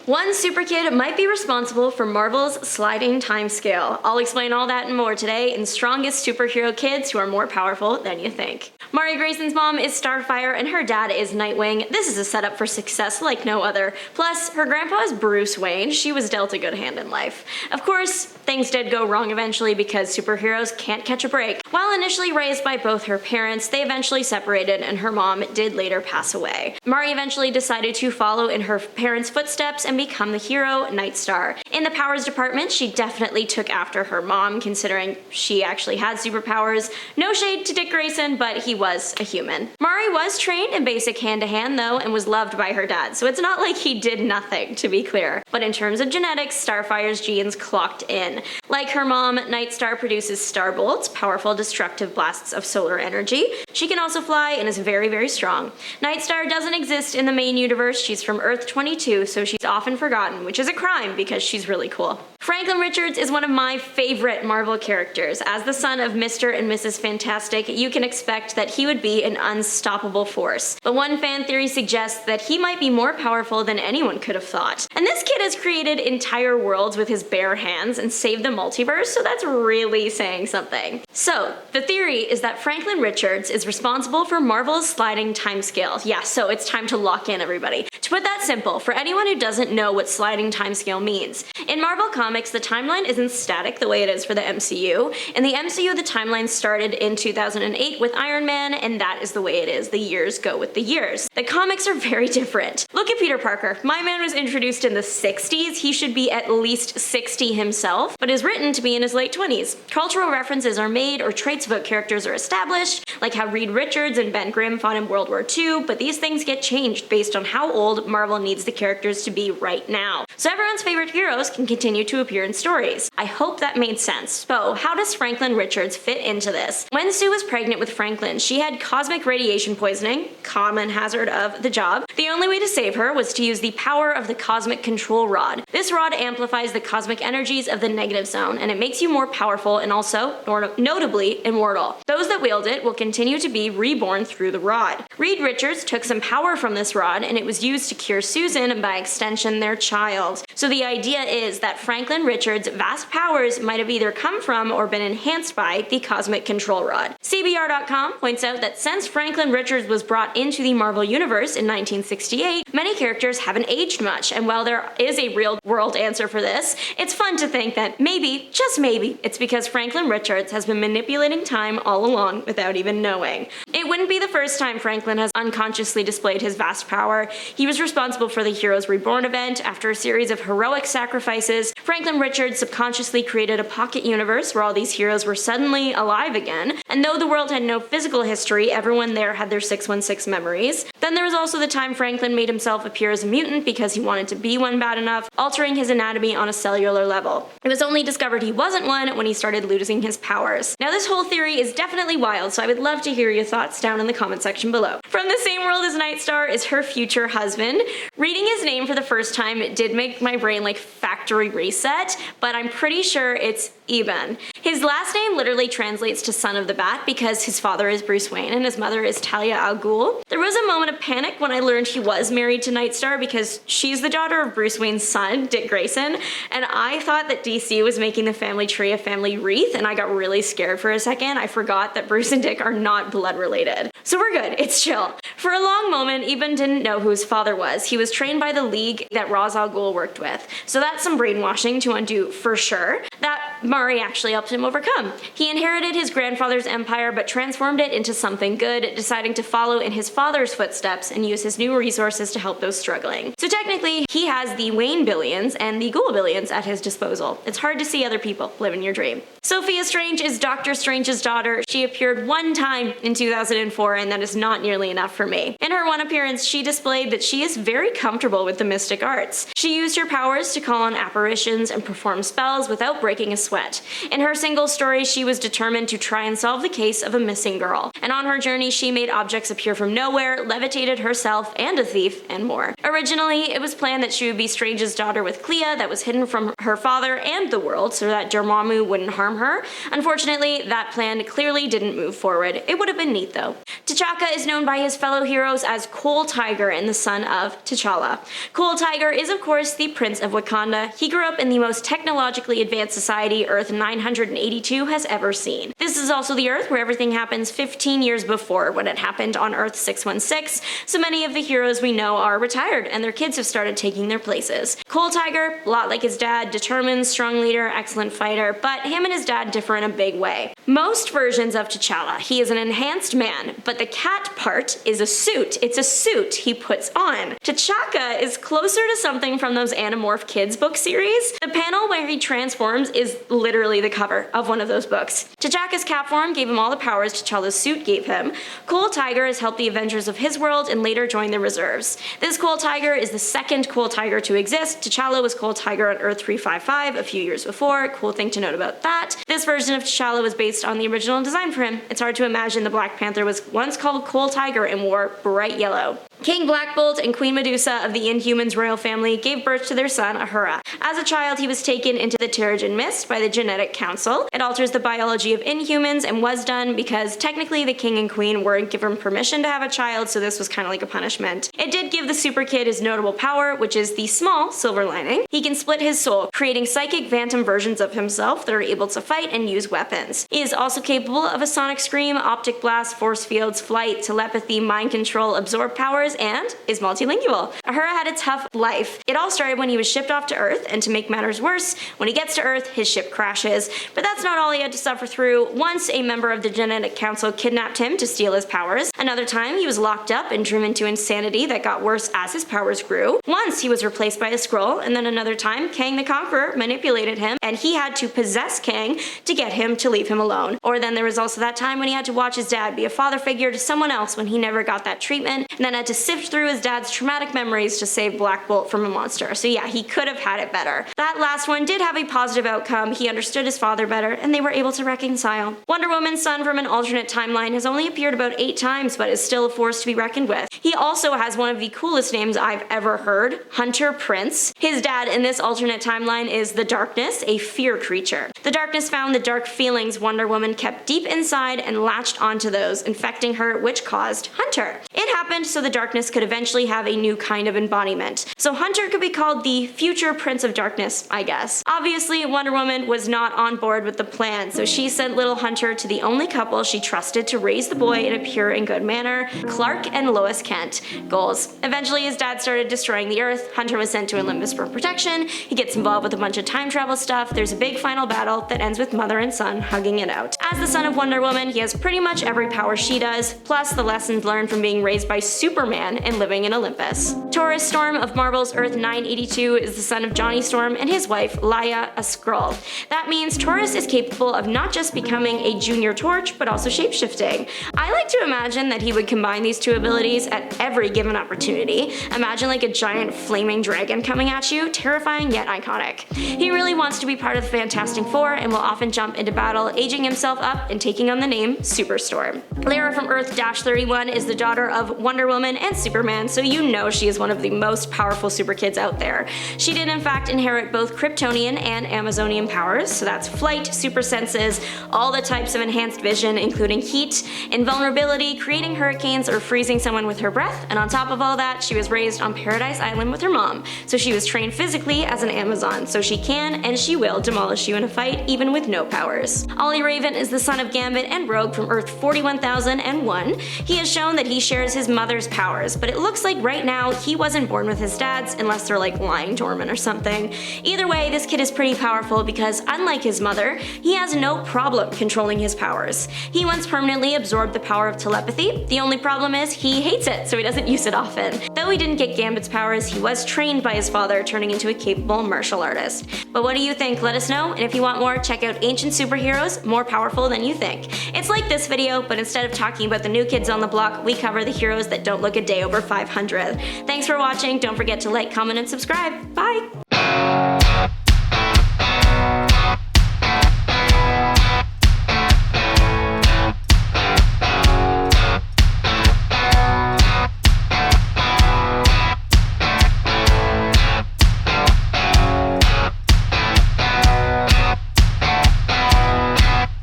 One super kid might be responsible for Marvel's sliding timescale. I'll explain all that and more today in Strongest Superhero Kids Who Are More Powerful Than You Think. Mari Grayson's mom is Starfire and her dad is Nightwing. This is a setup for success like no other. Plus, her grandpa is Bruce Wayne. She was dealt a good hand in life. Of course, things did go wrong eventually because superheroes can't catch a break. While initially raised by both her parents, they eventually separated and her mom did later pass away. Mari eventually decided to follow in her parents' footsteps and become the hero Nightstar. In the powers department, she definitely took after her mom, considering she actually had superpowers. No shade to Dick Grayson, but he was a human. Mari was trained in basic hand-to-hand though, and was loved by her dad, so it's not like he did nothing, to be clear. But in terms of genetics, Starfire's genes clocked in. Like her mom, Nightstar produces starbolts, powerful destructive blasts of solar energy. She can also fly and is very, very strong. Nightstar doesn't exist in the main universe. She's from Earth 22, so she's often forgotten, which is a crime because she's really cool. Franklin Richards is one of my favorite Marvel characters. As the son of Mr. and Mrs. Fantastic, you can expect that he would be an unstoppable force. But one fan theory suggests that he might be more powerful than anyone could have thought. And this kid has created entire worlds with his bare hands and saved the multiverse, so that's really saying something. So, the theory is that Franklin Richards is responsible for Marvel's sliding timescale. Yeah, so it's time to lock in, everybody. To put that simple, for anyone who doesn't know what sliding timescale means, in Marvel Comics, the timeline isn't static the way it is for the MCU. In the MCU, the timeline started in 2008 with Iron Man, and that is the way it is. The years go with the years. The comics are very different. Look at Peter Parker. My man was introduced in the 60s. He should be at least 60 himself, but is written to be in his late 20s. Cultural references are made or traits about characters are established, like how Reed Richards and Ben Grimm fought in World War II, but these things get changed based on how old Marvel needs the characters to be right now. So everyone's favorite heroes can continue to appear in stories. I hope that made sense. So, how does Franklin Richards fit into this? When Sue was pregnant with Franklin, she had cosmic radiation poisoning, common hazard of the job. The only way to save her was to use the power of the cosmic control rod. This rod amplifies the cosmic energies of the negative zone, and it makes you more powerful and also, notably, immortal. Those that wield it will continue to be reborn through the rod. Reed Richards took some power from this rod, and it was used to cure Susan and by extension their child. So the idea is that Franklin Richards' vast powers might have either come from or been enhanced by the cosmic control rod. CBR.com points out that since Franklin Richards was brought into the Marvel Universe in 1968, many characters haven't aged much, and while there is a real-world answer for this, it's fun to think that maybe, just maybe, it's because Franklin Richards has been manipulating time all along without even knowing. It wouldn't be the first time Franklin has unconsciously displayed his vast power. He was responsible for the Heroes Reborn event. After a series of heroic sacrifices, Franklin Richards subconsciously created a pocket universe where all these heroes were suddenly alive again, and though the world had no physical history, everyone there had their 616 memories. Then there was also the time Franklin made himself appear as a mutant because he wanted to be one bad enough, altering his anatomy on a cellular level. It was only discovered he wasn't one when he started losing his powers. Now this whole theory is definitely wild, so I would love to hear your thoughts down in the comment section below. From the same world as Nightstar is her future husband. Reading his name for the first time, it did make my brain like factory reset, but I'm pretty sure it's Eben. His last name literally translates to son of the bat because his father is Bruce Wayne and his mother is Talia al Ghul. There was a moment of panic when I learned he was married to Nightstar because she's the daughter of Bruce Wayne's son, Dick Grayson, and I thought that DC was making the family tree a family wreath, and I got really scared for a second. I forgot that Bruce and Dick are not blood related. So we're good, it's chill. For a long moment, Eben didn't know who his father was. He was trained by the League that Ra's al Ghul worked with, so that's some brainwashing to undo for sure. That Mari actually helped him overcome. He inherited his grandfather's empire but transformed it into something good, deciding to follow in his father's footsteps and use his new resources to help those struggling. So technically, he has the Wayne billions and the Ghul billions at his disposal. It's hard to see other people living your dream. Sophia Strange is Doctor Strange's daughter. She appeared one time in 2004, and that is not nearly enough for me. In her one appearance, she displayed that she is very comfortable with the mystic arts. She used her powers to call on apparitions and perform spells without breaking a sweat sweat. In her single story, she was determined to try and solve the case of a missing girl. And on her journey, she made objects appear from nowhere, levitated herself and a thief, and more. Originally, it was planned that she would be Strange's daughter with Clea that was hidden from her father and the world so that Dormammu wouldn't harm her. Unfortunately, that plan clearly didn't move forward. It would have been neat though. T'Chaka is known by his fellow heroes as Coal Tiger and the son of T'Challa. Coal Tiger is of course the Prince of Wakanda. He grew up in the most technologically advanced society Earth 982 has ever seen. This is also the Earth where everything happens 15 years before when it happened on Earth 616, so many of the heroes we know are retired and their kids have started taking their places. Coal Tiger, a lot like his dad, determined, strong leader, excellent fighter, but him and his dad differ in a big way. Most versions of T'Challa, he is an enhanced man, but the cat part is a suit. It's a suit he puts on. T'Chaka is closer to something from those Animorph Kids book series. The panel where he transforms is literally the cover of one of those books. T'Chaka's cat form gave him all the powers T'Challa's suit gave him. Coal Tiger has helped the Avengers of his world and later joined the reserves. This Coal Tiger is the second Coal Tiger to exist. T'Challa was Coal Tiger on Earth 355 a few years before. Cool thing to note about that. This version of T'Challa was based on the original design for him. It's hard to imagine the Black Panther was once called Coal Tiger and wore bright yellow. King Black Bolt and Queen Medusa of the Inhumans royal family gave birth to their son, Hurrah. As a child, he was taken into the Terrigen Mist by the Genetic Council. It alters the biology of Inhumans and was done because technically the king and queen weren't given permission to have a child, so this was kind of like a punishment. It did give the super kid his notable power, which is the small silver lining. He can split his soul, creating psychic phantom versions of himself that are able to fight and use weapons. He is also capable of a sonic scream, optic blast, force fields, flight, telepathy, mind control, absorb powers, and is multilingual. Hurrah had a tough life. It all started when he was shipped off to Earth, and to make matters worse, when he gets to Earth, his ship crashes. But that's not all he had to suffer through. Once, a member of the Genetic Council kidnapped him to steal his powers. Another time, he was locked up and driven to insanity that got worse as his powers grew. Once, he was replaced by a Skrull, and then another time, Kang the Conqueror manipulated him, and he had to possess Kang to get him to leave him alone. Or then there was also that time when he had to watch his dad be a father figure to someone else when he never got that treatment, and then had to sift through his dad's traumatic memories to save Black Bolt from a monster. So yeah, he could have had it better. That last one did have a positive outcome. He understood his father better, and they were able to reconcile. Wonder Woman's son from an alternate timeline has only appeared about 8 times, but is still a force to be reckoned with. He also has one of the coolest names I've ever heard, Hunter Prince. His dad in this alternate timeline is the Darkness, a fear creature. The Darkness found the dark feelings Wonder Woman kept deep inside and latched onto those, infecting her, which caused Hunter. It happened so the Darkness could eventually have a new kind of embodiment. So Hunter could be called the future Prince of Darkness, I guess. Obviously, Wonder Woman was not on board with the plan, so she sent little Hunter to the only couple she trusted to raise the boy in a pure and good manner, Clarke and Lois Kent. Goals. Eventually, his dad started destroying the Earth. Hunter was sent to Olympus for protection. He gets involved with a bunch of time travel stuff. There's a big final battle that ends with mother and son hugging it out. As the son of Wonder Woman, he has pretty much every power she does, plus the lessons learned from being raised by Superman and living in Olympus. Taurus Storm of Marvel's Earth 982 is the son of Johnny Storm and his wife, Laia, a Skrull. That means Taurus is capable of not just becoming a junior Torch, but also shapeshifting. I like to imagine that he would combine these two abilities at every given opportunity. Imagine like a giant flaming dragon coming at you, terrifying yet iconic. He really wants to be part of the Fantastic Four and will often jump into battle, aging himself up and taking on the name Superstorm. Lara from Earth-31 is the daughter of Wonder Woman and Superman, so you know she is one of the most powerful super kids out there. She did in fact inherit both Kryptonian and Amazonian powers, so that's flight, super senses, all the types of enhanced vision including heat, invulnerability, creating hurricanes, or freezing someone with her breath, and on top of all that, she was raised on Paradise Island with her mom, so she was trained physically as an Amazon, so she can and she will demolish you in a fight even with no powers. Olli Raven is the son of Gambit and Rogue from Earth 41001. He has shown that he shares his mother's powers, but it looks like right now he wasn't born with his dad's unless they're like lying dormant or something. Either way, this kid is pretty powerful because unlike his mother, he has no problem controlling his powers. He once permanently absorbed the power of telepathy. The only problem is he hates it, so he doesn't use it often. Though he didn't get Gambit's powers, he was trained by his father, turning into a capable martial artist. But what do you think? Let us know, and if you want more, check out Ancient Superheroes, more powerful than you think. It's like this video, but instead of talking about the new kids on the block, we cover the heroes that don't look a day over 500. Thanks for watching, don't forget to like, comment, and subscribe. Bye!